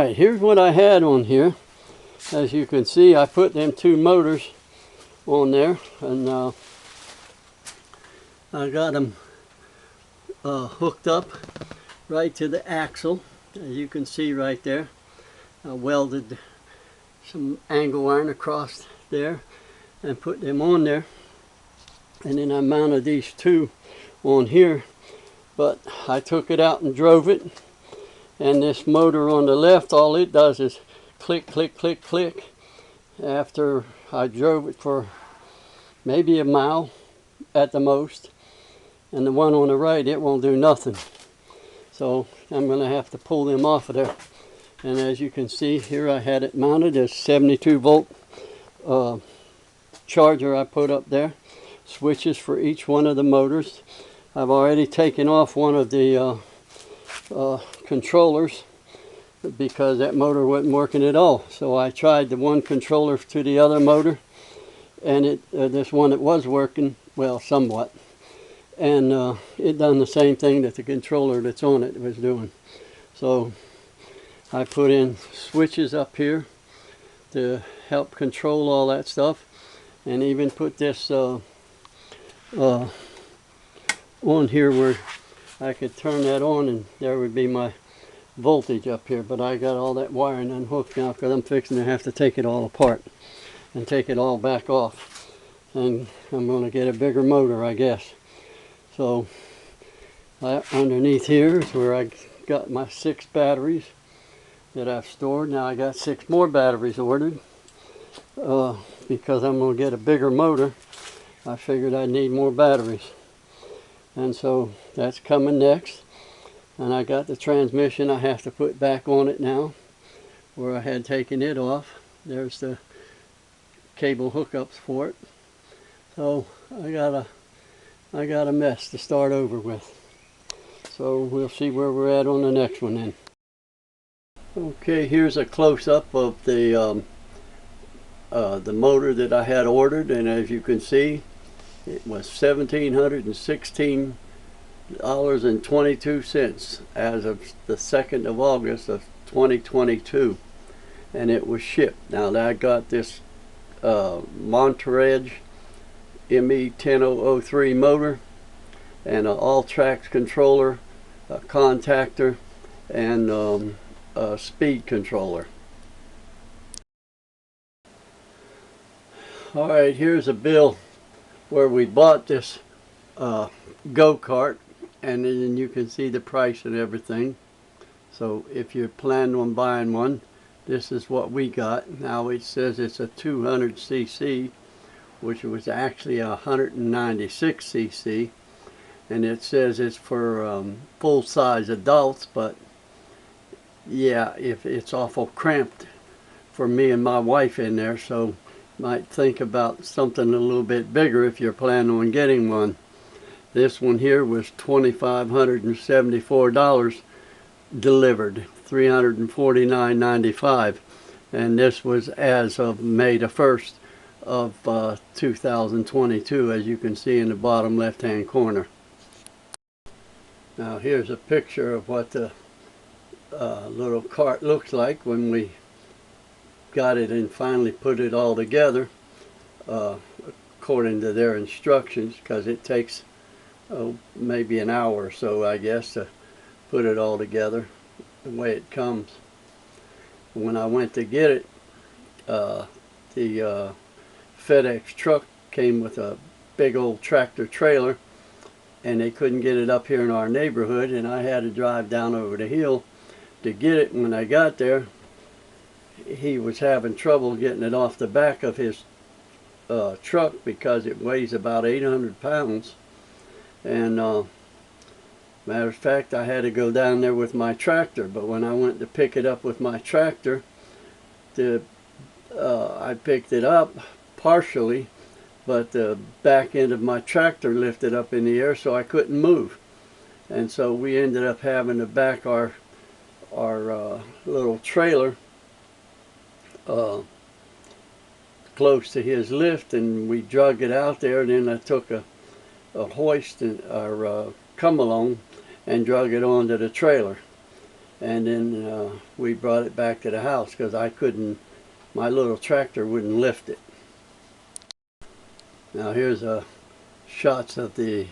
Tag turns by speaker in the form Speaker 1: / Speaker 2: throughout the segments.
Speaker 1: Alright, here's what I had on here. As you can see, I put them two motors on there, and I got them hooked up right to the axle, as you can see right there. I welded some angle iron across there and put them on there, and then I mounted these two on here, but I took it out and drove it, and this motor on the left, all it does is click, click, click, click. After I drove it for maybe a mile at the most, and the one on the right, it won't do nothing. So I'm going to have to pull them off of there. And as you can see here, I had it mounted as 72 volt charger I put up there. Switches for each one of the motors. I've already taken off one of the controllers because that motor wasn't working at all. So I tried the one controller to the other motor, and this one that was working, well, somewhat, and it done the same thing that the controller that's on it was doing. So I put in switches up here to help control all that stuff, and even put this on here where I could turn that on, and there would be my voltage up here. But I got all that wiring unhooked now because I'm fixing to have to take it all apart and take it all back off, and I'm going to get a bigger motor, I guess. So underneath here is where I got my 6 batteries that I've stored. Now I got 6 more batteries ordered because I'm going to get a bigger motor. I figured I'd need more batteries, and so that's coming next. And I got the transmission I have to put back on it now, where I had taken it off. There's the cable hookups for it. So I got a mess to start over with. So we'll see where we're at on the next one then. Okay, here's a close-up of the motor that I had ordered, and as you can see, it was $1,716.22 as of the 2nd of August of 2022, and it was shipped. Now I got this Monterey ME10003 motor and an all-tracks controller, a contactor, and a speed controller. Alright, here's a bill where we bought this go-kart, and then you can see the price and everything. So if you're planning on buying one, this is what we got. Now it says it's a 200cc, which was actually 196cc, and it says it's for full-size adults, but yeah, if it's awful cramped for me and my wife in there, so might think about something a little bit bigger if you're planning on getting one. This one here was $2,574 delivered, $349.95, and this was as of May the 1st of 2022, as you can see in the bottom left hand corner. Now here's a picture of what the little cart looks like when we got it and finally put it all together according to their instructions, because it takes maybe an hour or so, I guess, to put it all together the way it comes. When I went to get it, the FedEx truck came with a big old tractor trailer, and they couldn't get it up here in our neighborhood, and I had to drive down over the hill to get it. When I got there, he was having trouble getting it off the back of his truck because it weighs about 800 pounds. And matter of fact, I had to go down there with my tractor, but when I went to pick it up with my tractor, I picked it up partially, but the back end of my tractor lifted up in the air, so I couldn't move. And so we ended up having to back our little trailer close to his lift, and we drug it out there, and then I took a hoist or come along and drug it onto the trailer. and then we brought it back to the house because I couldn't, my little tractor wouldn't lift it. Now here's shots of the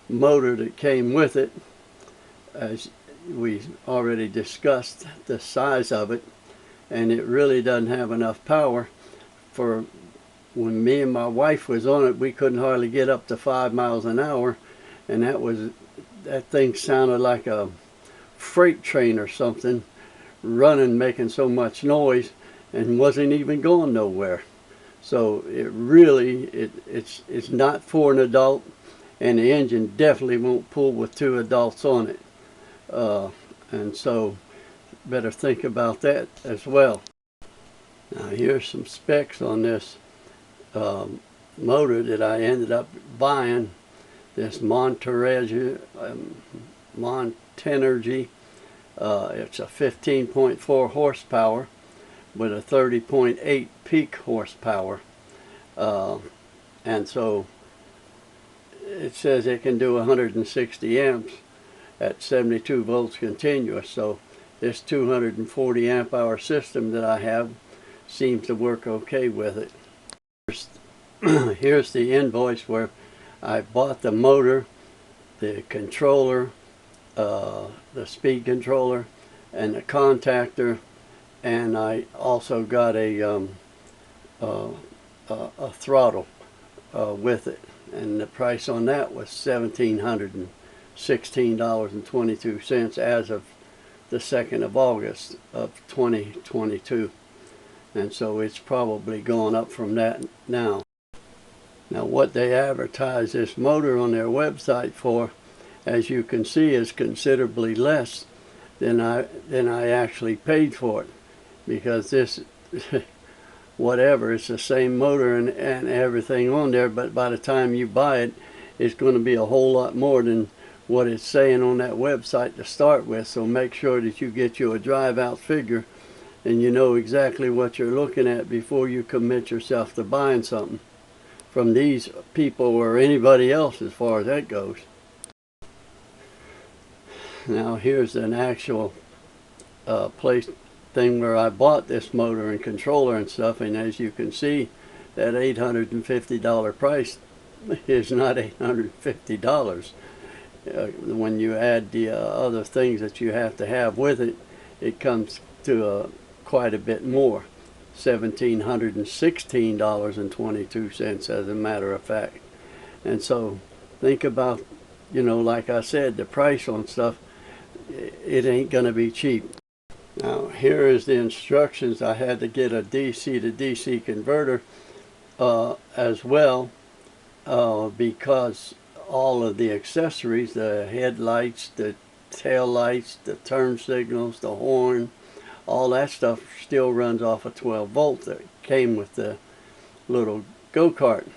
Speaker 1: motor that came with it. As we already discussed the size of it, and it really doesn't have enough power for when me and my wife was on it. We couldn't hardly get up to 5 miles an hour, and that thing sounded like a freight train or something running, making so much noise, and wasn't even going nowhere. So it really, it's not for an adult, and the engine definitely won't pull with 2 adults on it. And so better think about that as well. Now here's some specs on this motor that I ended up buying. This Montenergy. It's a 15.4 horsepower with a 30.8 peak horsepower. And so it says it can do 160 amps at 72 volts continuous. So this 240 amp hour system that I have seems to work okay with it. Here's the invoice where I bought the motor, the controller, the speed controller, and the contactor, and I also got a throttle with it, and the price on that was $1,716.22 as of the 2nd of August of 2022, and so it's probably gone up from that now. Now what they advertise this motor on their website for, as you can see, is considerably less than I actually paid for it, because this whatever, it's the same motor and everything on there, but by the time you buy it, it's going to be a whole lot more than what it's saying on that website to start with. So make sure that you get you a drive out figure and you know exactly what you're looking at before you commit yourself to buying something from these people or anybody else as far as that goes. Now here's an actual place thing where I bought this motor and controller and stuff, and as you can see, that $850 price is not $850. When you add the other things that you have to have with it, it comes to quite a bit more, $1,716.22 as a matter of fact. And so think about, you know, like I said, the price on stuff, it ain't gonna be cheap. Now here is the instructions. I had to get a DC to DC converter as well, because all of the accessories, the headlights, the tail lights, the turn signals, the horn, all that stuff still runs off a 12 volt that came with the little go-kart.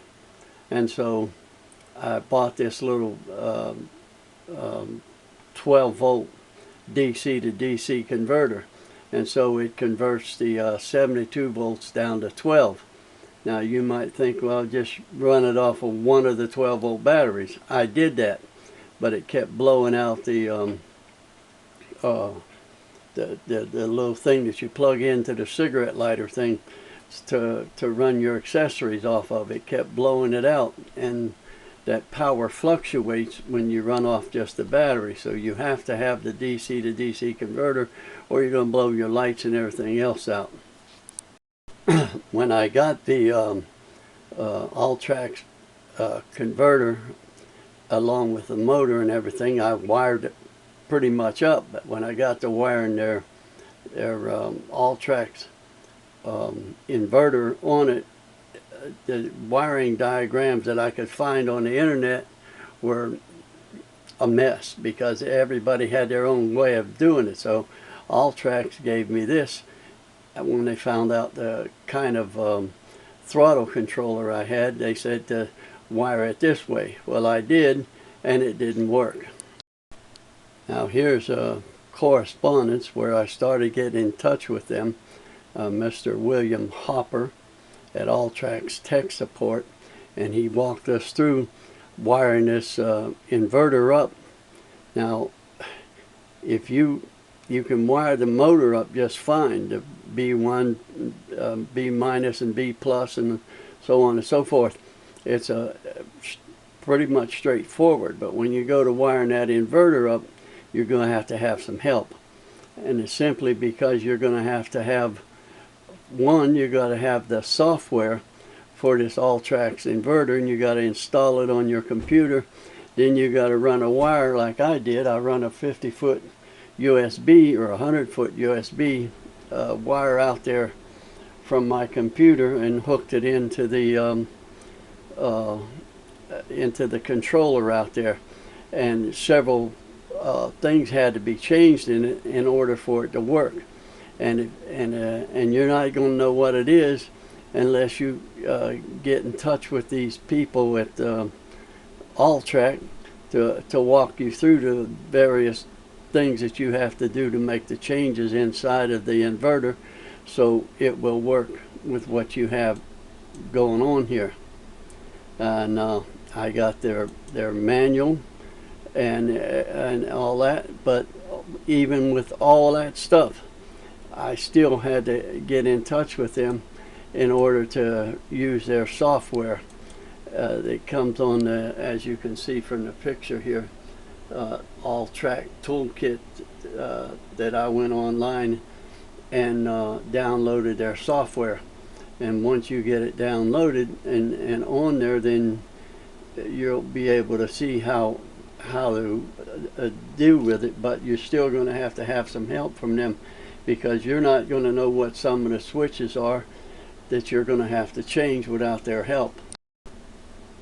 Speaker 1: And so I bought this little 12 volt DC to DC converter, and so it converts the 72 volts down to 12. Now you might think, well, just run it off of one of the 12 volt batteries. I did that, but it kept blowing out the little thing that you plug into the cigarette lighter thing to run your accessories off of. It kept blowing it out, and that power fluctuates when you run off just the battery. So you have to have the DC to DC converter, or you're going to blow your lights and everything else out. When I got the All-Trax converter along with the motor and everything, I wired it pretty much up. But when I got to wiring their All-Trax inverter on it, the wiring diagrams that I could find on the internet were a mess, because everybody had their own way of doing it. So All-Trax gave me this when they found out the kind of throttle controller I had. They said to wire it this way. Well, I did, and it didn't work. Now here's a correspondence where I started getting in touch with them. Mr. William Hopper at All-Trax Tech Support, and he walked us through wiring this inverter up. Now if you you can wire the motor up just fine, the B1, B minus and B plus and so on and so forth. It's pretty much straightforward, but when you go to wiring that inverter up, you're going to have some help. And it's simply because you're going to have, one, you got to have the software for this all-tracks inverter, and you got to install it on your computer. Then you got to run a wire like I did. I run a 50-foot USB or 100-foot USB wire out there from my computer and hooked it into the controller out there. And several things had to be changed in it in order for it to work. And you're not going to know what it is unless you get in touch with these people at Alltrack to walk you through the various things that you have to do to make the changes inside of the inverter so it will work with what you have going on here. And I got their manual and all that, but even with all that stuff, I still had to get in touch with them in order to use their software. It comes on the, as you can see from the picture here, Alltrack toolkit that I went online and downloaded their software. And once you get it downloaded and on there, then you'll be able to see how to do with it. But you're still going to have some help from them, because you're not going to know what some of the switches are that you're going to have to change without their help.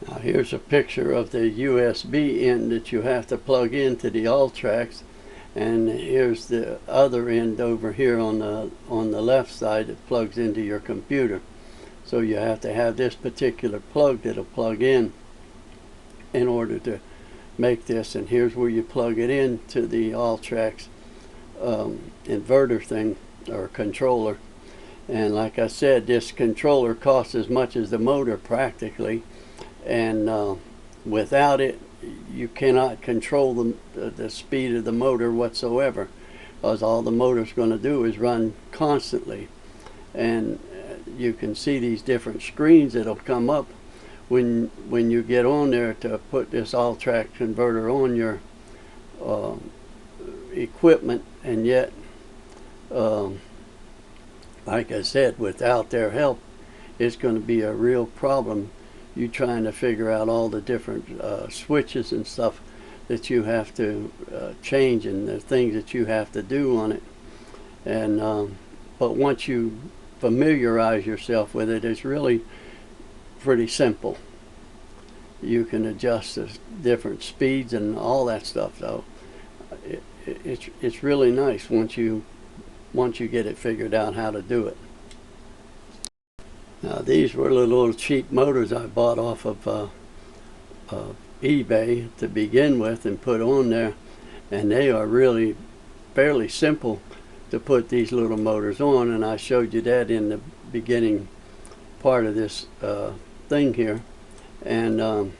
Speaker 1: Now here's a picture of the USB end that you have to plug into the Alltracks, and here's the other end over here on the left side that plugs into your computer. So you have to have this particular plug that'll plug in order to make this. And here's where you plug it in to the Alltracks inverter thing or controller. And like I said, this controller costs as much as the motor practically, and without it you cannot control the speed of the motor whatsoever, because all the motor's going to do is run constantly. And you can see these different screens that'll come up when you get on there to put this Alltrack converter on your equipment. And yet like I said, without their help, it's going to be a real problem. You trying to figure out all the different switches and stuff that you have to change, and the things that you have to do on it. And but once you familiarize yourself with it, it's really pretty simple. You can adjust the different speeds and all that stuff, though. It's really nice once you get it figured out how to do it. Now these were the little cheap motors I bought off of eBay to begin with and put on there, and they are really fairly simple to put these little motors on, and I showed you that in the beginning part of this thing here. And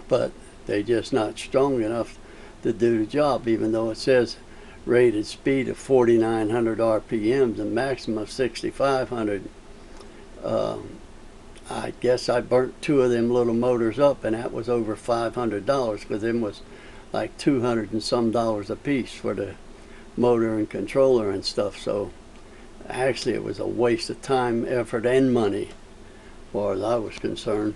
Speaker 1: but they're just not strong enough to do the job, even though it says rated speed of 4,900 RPMs and maximum of 6,500. I guess I burnt two of them little motors up, and that was over $500, because them was like $200 and some a piece for the motor and controller and stuff. So actually it was a waste of time, effort, and money as far as I was concerned.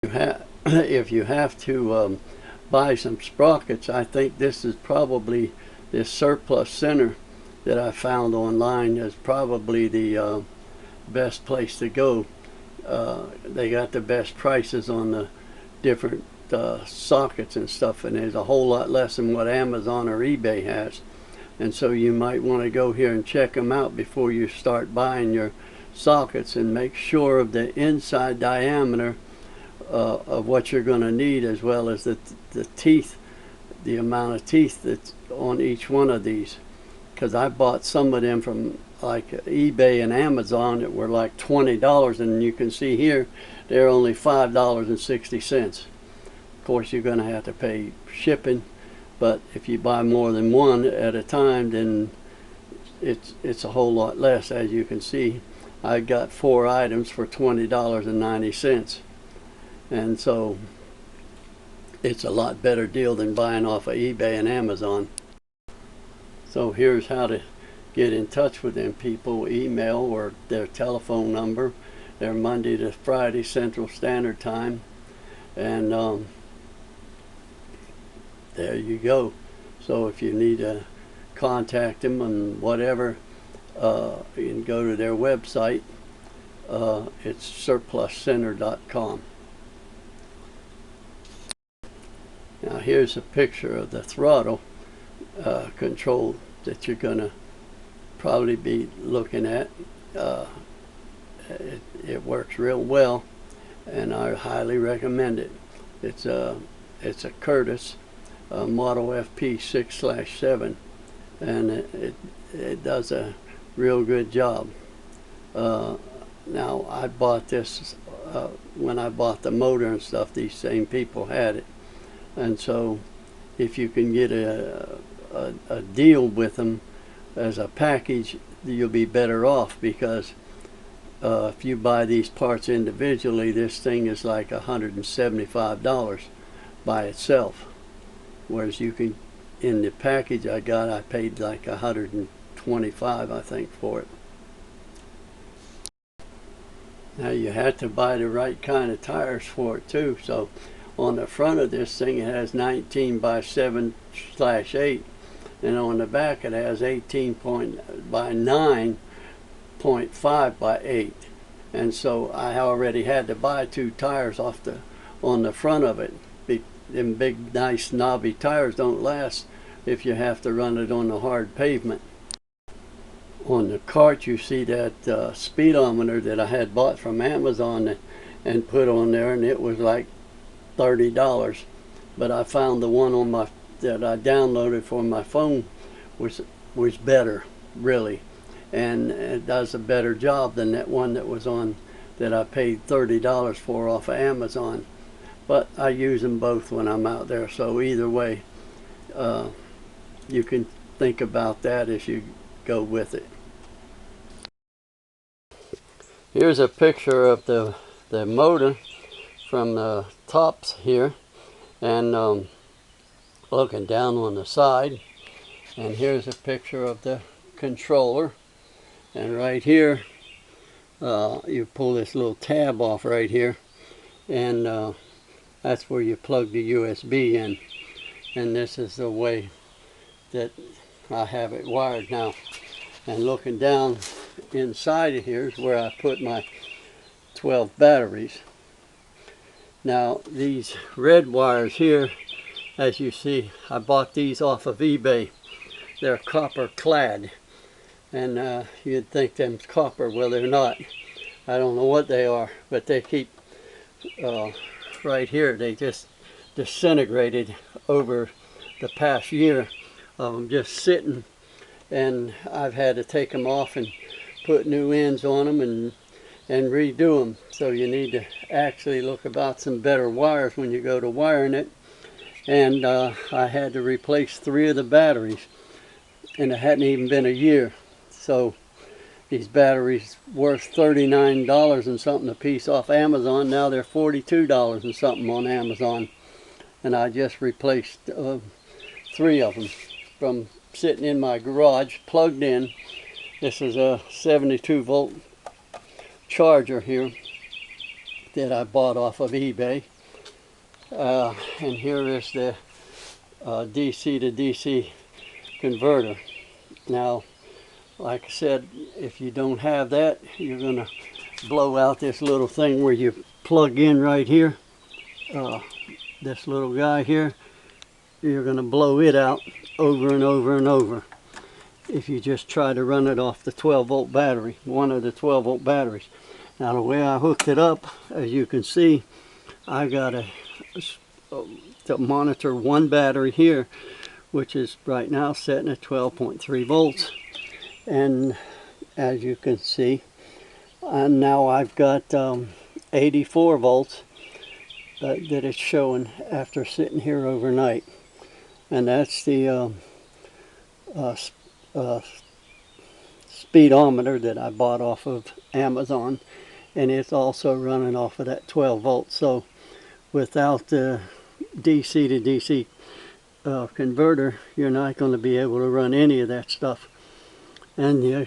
Speaker 1: If you have to buy some sprockets, I think this is probably, this surplus center that I found online is probably the best place to go. They got the best prices on the different sockets and stuff, and there's a whole lot less than what Amazon or eBay has. And so you might want to go here and check them out before you start buying your sockets, and make sure of the inside diameter of what you're going to need, as well as the teeth, the amount of teeth that's on each one of these. Because I bought some of them from like eBay and Amazon that were like $20, and you can see here they're only $5.60. Of course you're going to have to pay shipping, But if you buy more than one at a time, then it's a whole lot less. As you can see, I got 4 items for $20.90, and so it's a lot better deal than buying off of eBay and Amazon. So here's how to get in touch with them people: email or their telephone number. They're Monday to Friday Central Standard Time, and there you go. So if you need to contact them and whatever, you can go to their website. It's surpluscenter.com. Now here's a picture of the throttle control that you're going to probably be looking at. It works real well, and I highly recommend it. It's a Curtis Model FP 6/7, and it does a real good job. Now I bought this when I bought the motor and stuff. These same people had it, and so if you can get a deal with them as a package, you'll be better off, because if you buy these parts individually, this thing is like $175 by itself, whereas you can, in the package I got, I paid like $125, I think, for it. Now you have to buy the right kind of tires for it too. So on the front of this thing it has 19 by 7/8, and on the back it has 18 by 9.5 by 8. And so I already had to buy 2 tires on the front of it. Them big nice knobby tires don't last if you have to run it on the hard pavement. On the cart you see that speedometer that I had bought from Amazon and put on there, and it was like $30. But I found the one that I downloaded for my phone was better, really, and it does a better job than that one that I paid $30 for off of Amazon. But I use them both when I'm out there, so either way, you can think about that as you go with it. Here's a picture of the motor from the tops here, and looking down on the side. And here's a picture of the controller, and right here you pull this little tab off right here, and that's where you plug the USB in, and this is the way that I have it wired now. And looking down inside of here is where I put my 12 batteries. Now these red wires here, as you see, I bought these off of eBay. They're copper clad, and you'd think them's copper. Well, they're not. I don't know what they are, but they keep right here, they just disintegrated over the past year of them just sitting, and I've had to take them off and put new ends on them and redo them. So you need to actually look about some better wires when you go to wiring it. And I had to replace 3 of the batteries, and it hadn't even been a year. So these batteries worth $39 and something a piece off Amazon. Now they're $42 and something on Amazon, and I just replaced 3 of them from sitting in my garage plugged in. This is a 72-volt charger here that I bought off of eBay, and here is the DC to DC converter. Now, like I said, if you don't have that, you're going to blow out this little thing where you plug in right here. This little guy here, you're going to blow it out over and over and over if you just try to run it off the 12-volt battery, one of the 12-volt batteries. Now the way I hooked it up, as you can see, I got to monitor one battery here, which is right now setting at 12.3 volts. And as you can see, and now I've got 84 volts that it's showing after sitting here overnight. and that's the uh, uh, speedometer that I bought off of Amazon, and it's also running off of that 12 volts. So without the DC to DC converter, you're not going to be able to run any of that stuff. And you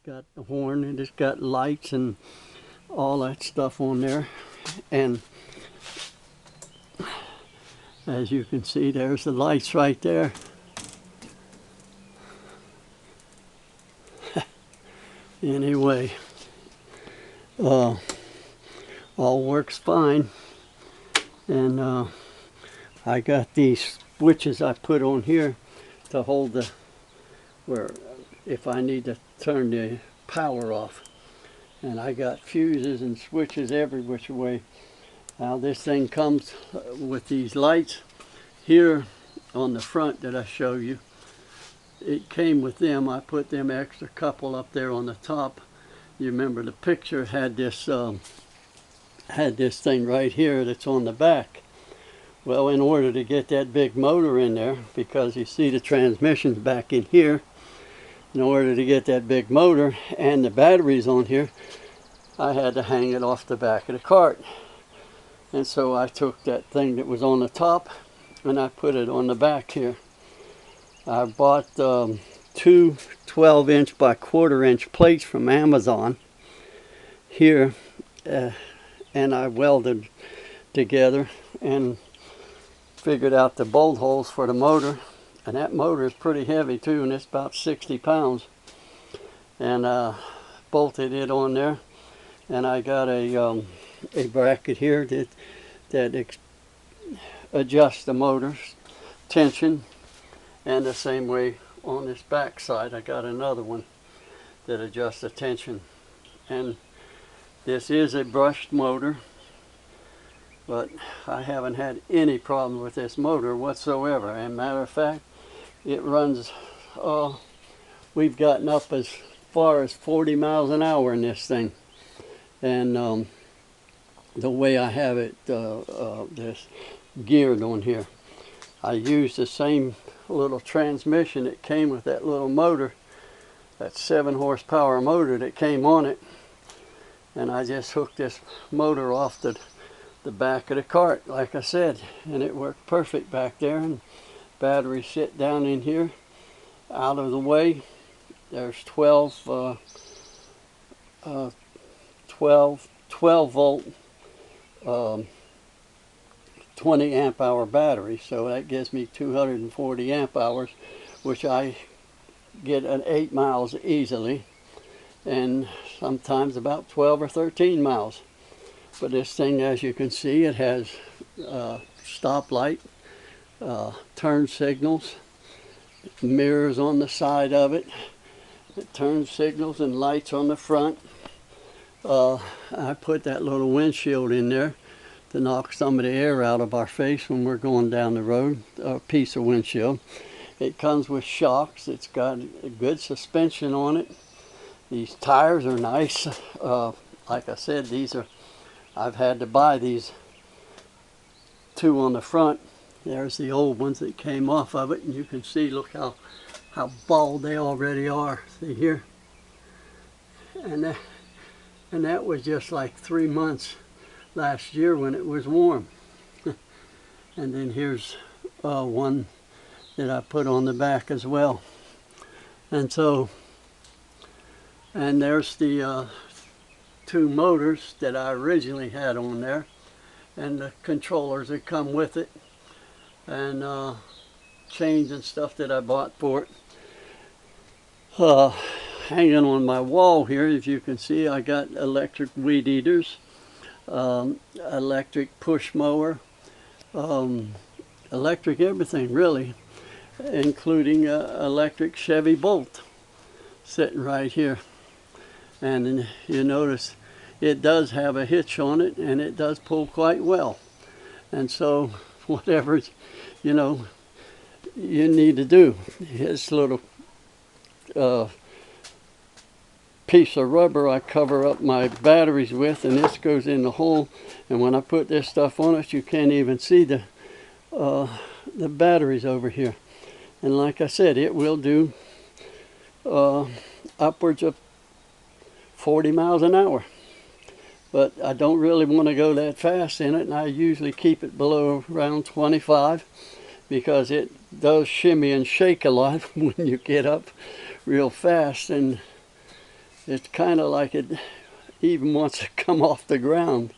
Speaker 1: got the horn, and it's got lights and all that stuff on there. And as you can see, there's the lights right there. Anyway, all works fine. And I got these switches I put on here to hold the, where if I need to turn the power off. And I got fuses and switches every which way. Now this thing comes with these lights here on the front that I show you. It came with them. I put them extra couple up there on the top. You remember the picture had this thing right here that's on the back. Well, in order to get that big motor in there, because you see the transmission's back in here, in order to get that big motor and the batteries on here, I had to hang it off the back of the cart. And so I took that thing that was on the top and I put it on the back here. I bought two 12-inch by 1/4-inch plates from Amazon here, and I welded together and figured out the bolt holes for the motor. And that motor is pretty heavy too, and it's about 60 pounds. And bolted it on there, and I got a bracket here that adjusts the motor's tension. And the same way on this back side, I got another one that adjusts the tension. And this is a brushed motor, but I haven't had any problem with this motor whatsoever. And matter of fact, it runs, we've gotten up as far as 40 miles an hour in this thing. And the way I have it this geared on here, I use the same little transmission that came with that little motor, that 7 horsepower motor that came on it. And I just hooked this motor off the back of the cart, like I said, and it worked perfect back there. And batteries sit down in here out of the way. There's 12 volt 20 amp hour battery, so that gives me 240 amp hours, which I get at 8 miles easily, and sometimes about 12 or 13 miles. But this thing, as you can see, it has stoplight, turn signals, mirrors on the side of it, turn signals and lights on the front. I put that little windshield in there to knock some of the air out of our face when we're going down the road, a piece of windshield. It comes with shocks. It's got a good suspension on it. These tires are nice. Like I said, I've had to buy these two on the front. There's the old ones that came off of it, and you can see, look how bald they already are. See here? And that was just like 3 months last year when it was warm. And then here's one that I put on the back as well. And so, and there's the 2 motors that I originally had on there, and the controllers that come with it, and chains and stuff that I bought for it. Hanging on my wall here, as you can see, I got electric weed eaters, electric push mower, electric everything really, including electric Chevy Bolt sitting right here. And you notice it does have a hitch on it, and it does pull quite well. And so whatever you need to do, this little piece of rubber I cover up my batteries with, and this goes in the hole, and when I put this stuff on it, you can't even see the the batteries over here. And like I said, it will do upwards of 40 miles an hour. But I don't really want to go that fast in it, and I usually keep it below around 25 because it does shimmy and shake a lot when you get up real fast, and it's kind of like it even wants to come off the ground.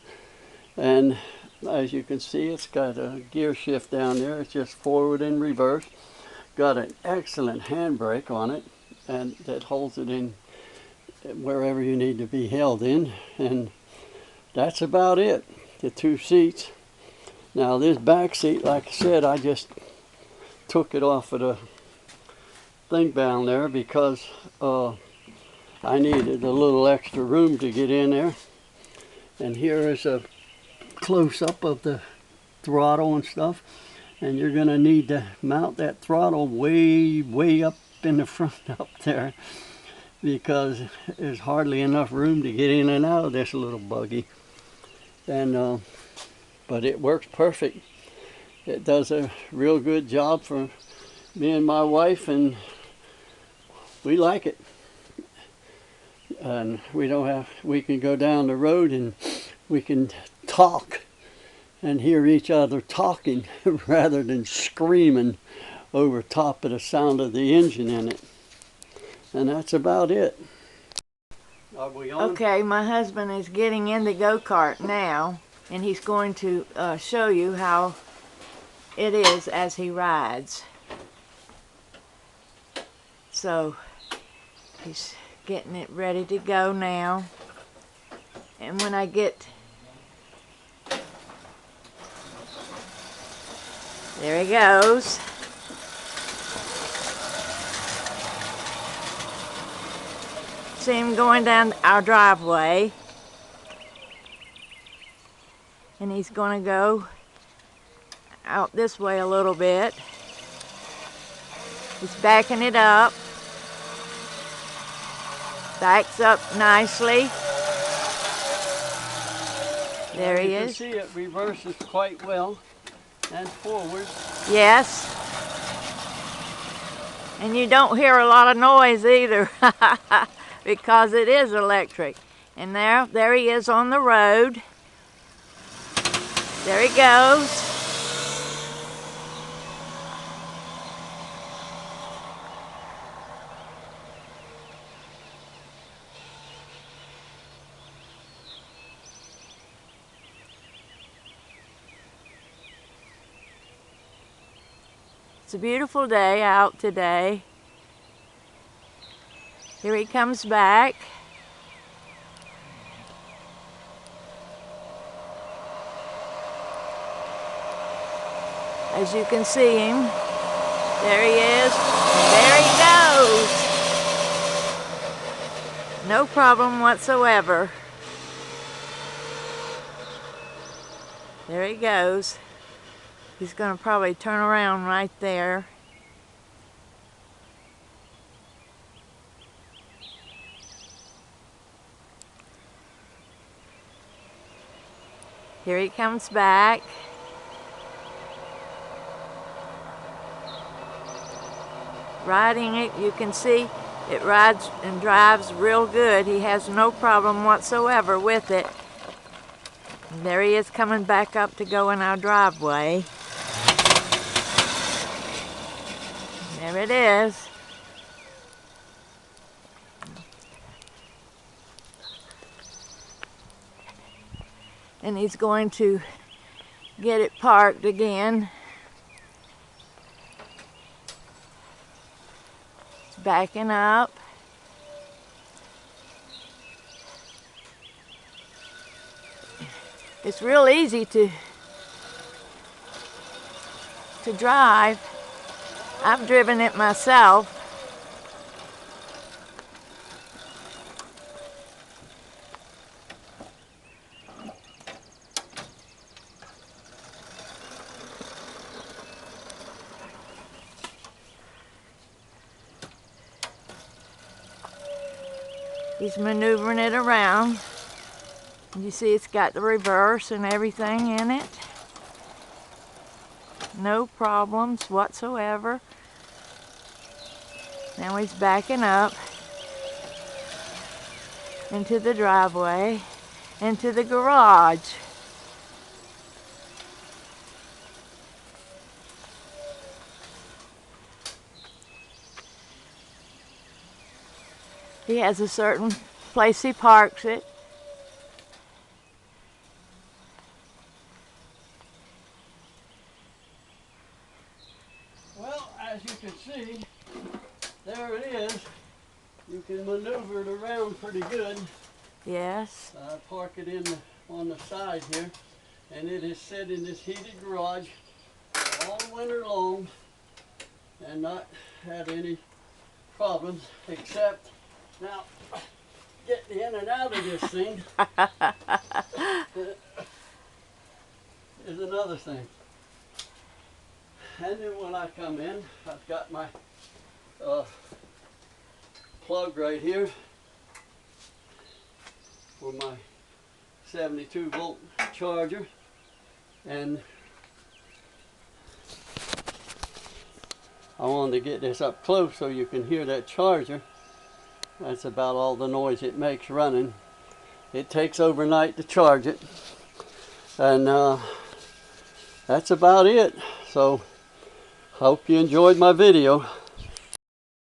Speaker 1: And as you can see, it's got a gear shift down there. It's just forward and reverse. Got an excellent handbrake on it, and that holds it in wherever you need to be held in. And that's about it. The two seats. Now this back seat, like I said, I just took it off of the thing down there because I needed a little extra room to get in there. And here is a close-up of the throttle and stuff. And you're going to need to mount that throttle way up in the front up there, because there's hardly enough room to get in and out of this little buggy. And but it works perfect. It does a real good job for me and my wife, and we like it. And we can go down the road and we can talk and hear each other talking rather than screaming over top of the sound of the engine in it. And that's about it. Are we on?
Speaker 2: Okay, my husband is getting in the go-kart now, and he's going to show you how it is as he rides. So he's getting it ready to go now, and when I get there, he goes. See him going down our driveway, and he's going to go out this way a little bit. He's backing it up. Backs up nicely. There he is.
Speaker 1: You can see it reverses quite well and forward.
Speaker 2: Yes. And you don't hear a lot of noise either because it is electric. And there he is on the road. There he goes. It's a beautiful day out today. Here he comes back. As you can see him, there he is, there he goes. No problem whatsoever. There he goes. He's going to probably turn around right there. Here he comes back. Riding it, you can see it rides and drives real good. He has no problem whatsoever with it. And there he is coming back up to go in our driveway. There it is. And he's going to get it parked again. It's backing up. It's real easy to drive. I've driven it myself. He's maneuvering it around. You see it's got the reverse and everything in it. no problems whatsoever. Now he's backing up into the driveway, into the garage. He has a certain place he parks it.
Speaker 1: Well, as you can see, there it is. You can maneuver it around pretty good.
Speaker 2: Yes.
Speaker 1: Park it in on the side here, and it is set in this heated garage all winter long and not had any problems, except now getting in and out of this thing is another thing. And then when I come in, I've got my plug right here for my 72 volt charger, and I wanted to get this up close so you can hear that charger. That's about all the noise it makes running. It takes overnight to charge it, and that's about it. So hope you enjoyed my video.